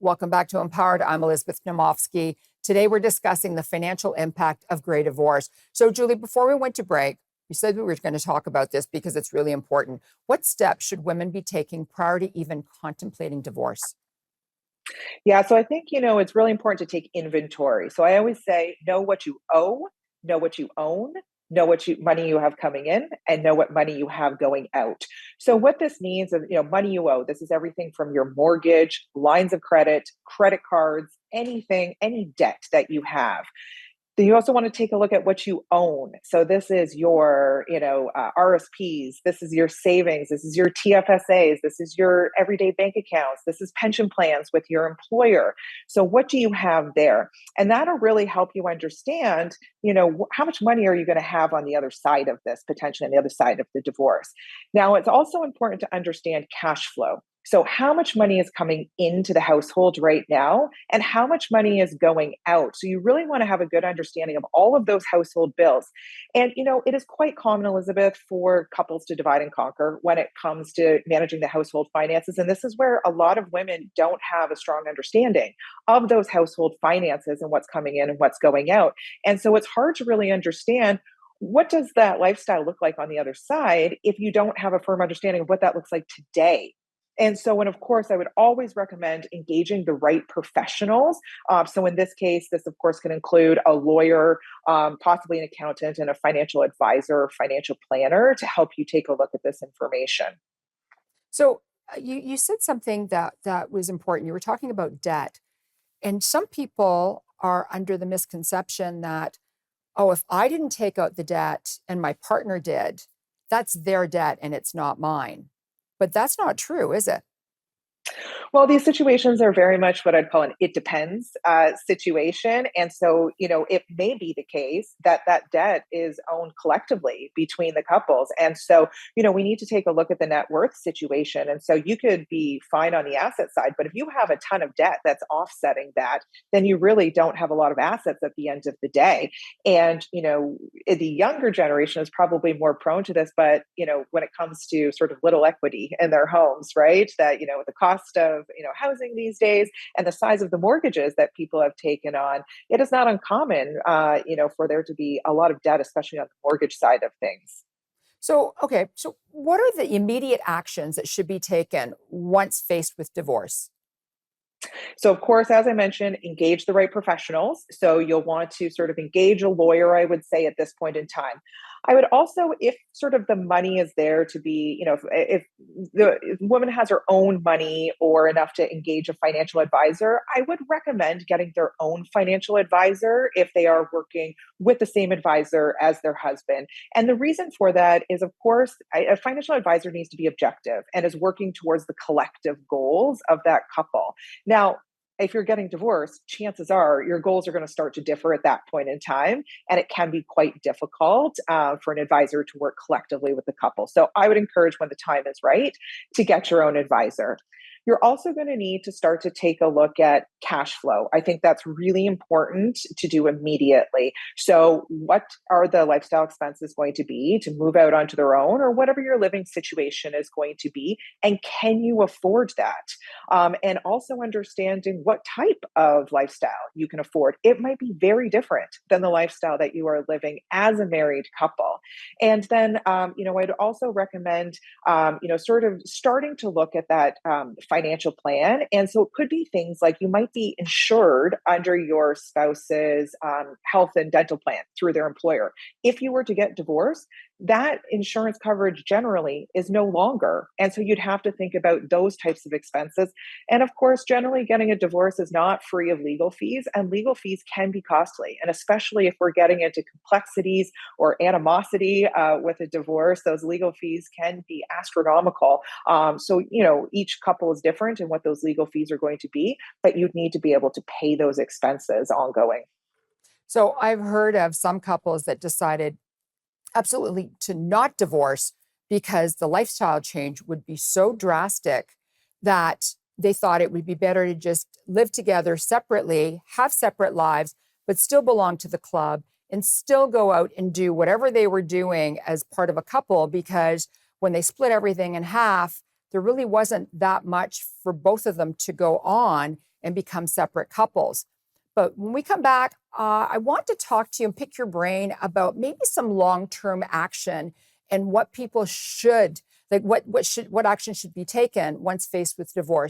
Welcome back to Empowered. I'm Elizabeth Nomofsky. Today, we're discussing the financial impact of gray divorce. So, Julie, before we went to break, you said we were going to talk about this because it's really important. What steps should women be taking prior to even contemplating divorce? Yeah, so I think, it's really important to take inventory. So I always say, know what you owe, know what you own, know money you have coming in, and know what money you have going out. So what this means is, money you owe, this is everything from your mortgage, lines of credit cards, anything, any debt that you have. Then you also want to take a look at what you own. So this is your, RSPs. This is your savings. This is your TFSAs. This is your everyday bank accounts. This is pension plans with your employer. So what do you have there? And that'll really help you understand, how much money are you going to have on the other side of this, potentially on the other side of the divorce. Now, it's also important to understand cash flow. So how much money is coming into the household right now and how much money is going out? So you really want to have a good understanding of all of those household bills. And, it is quite common, Elizabeth, for couples to divide and conquer when it comes to managing the household finances. And this is where a lot of women don't have a strong understanding of those household finances and what's coming in and what's going out. And so it's hard to really understand what does that lifestyle look like on the other side if you don't have a firm understanding of what that looks like today. And so, and of course, I would always recommend engaging the right professionals. So in this case, this of course can include a lawyer, possibly an accountant, and a financial advisor or financial planner to help you take a look at this information. So, you said something that was important. You were talking about debt. And some people are under the misconception that, oh, if I didn't take out the debt and my partner did, that's their debt and it's not mine. But that's not true, is it? Well, these situations are very much what I'd call an it depends situation. And so, it may be the case that that debt is owned collectively between the couples. And so, we need to take a look at the net worth situation. And so you could be fine on the asset side, but if you have a ton of debt that's offsetting that, then you really don't have a lot of assets at the end of the day. And, the younger generation is probably more prone to this, but, when it comes to sort of little equity in their homes, right? That, the cost of, housing these days and the size of the mortgages that people have taken on, it is not uncommon, for there to be a lot of debt, especially on the mortgage side of things. So, okay, so what are the immediate actions that should be taken once faced with divorce? So, of course, as I mentioned, engage the right professionals. So, you'll want to sort of engage a lawyer, I would say, at this point in time. I would also, if sort of the money is there to be, if the woman has her own money or enough to engage a financial advisor, I would recommend getting their own financial advisor if they are working with the same advisor as their husband. And the reason for that is, of course, a financial advisor needs to be objective and is working towards the collective goals of that couple. Now, if you're getting divorced, chances are your goals are going to start to differ at that point in time. And it can be quite difficult for an advisor to work collectively with the couple. So I would encourage when the time is right to get your own advisor. You're also going to need to start to take a look at cash flow. I think that's really important to do immediately. So, what are the lifestyle expenses going to be to move out onto their own or whatever your living situation is going to be? And can you afford that? And also understanding what type of lifestyle you can afford. It might be very different than the lifestyle that you are living as a married couple. And then, I'd also recommend, sort of starting to look at that financial plan. And so it could be things like you might be insured under your spouse's health and dental plan through their employer. If you were to get divorced, that insurance coverage generally is no longer. And so you'd have to think about those types of expenses. And of course, generally getting a divorce is not free of legal fees, and legal fees can be costly. And especially if we're getting into complexities or animosity with a divorce, those legal fees can be astronomical. So, each couple is different in what those legal fees are going to be, but you'd need to be able to pay those expenses ongoing. So, I've heard of some couples that decided absolutely to not divorce because the lifestyle change would be so drastic that they thought it would be better to just live together separately, have separate lives, but still belong to the club and still go out and do whatever they were doing as part of a couple, because when they split everything in half, there really wasn't that much for both of them to go on and become separate couples. But when we come back, I want to talk to you and pick your brain about maybe some long-term action and what people should, like what action should be taken once faced with divorce.